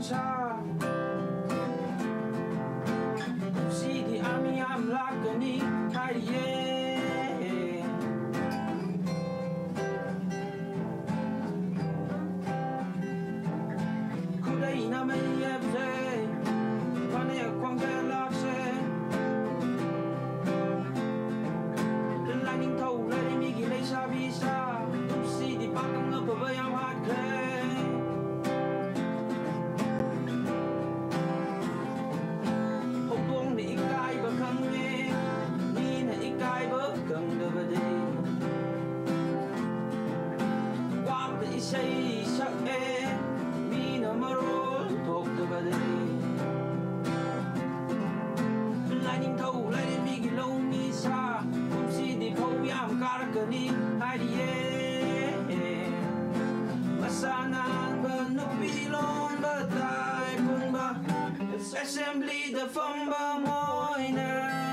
sa See the army I'm lakani yeah Kudai na mai yebze Pane kwang ke lakse The lightning thâu lên mi gi lấy sa vi sa See the bakang ngập với am hạt kre Cần đưa về đi Quang tự xây sắc em Mi nó mơ rốt thuộc đưa về đi Lại nhìn thâu lại đến mi ghi lâu mi xa Cũng si đi khâu yam ca ra cờ ni Hai đi Mà xa nàng bờ nước bi lôn bờ tai cùng bờ Assembly the phong bờ môi nè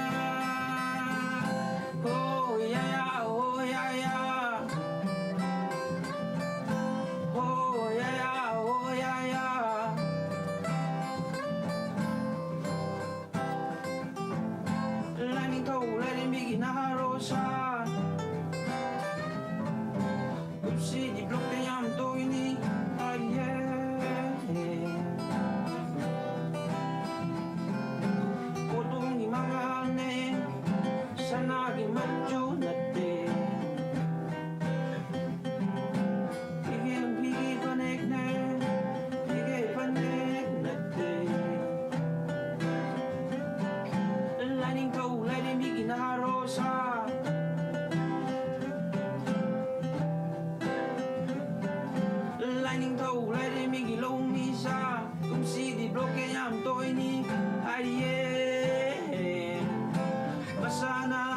Lightning thâu lên đến bigi na rosa Upsi di blok cái yam tôi ni Cô tung di mang ne Sana di maju nete Pigi panek ne Pigi panek nete Lightning thâu lên đến bigi na rosa Lightning thâu lên đến bigi lâu mi sa Cũng si di blok cái yam tôi ni Ai yeah Masana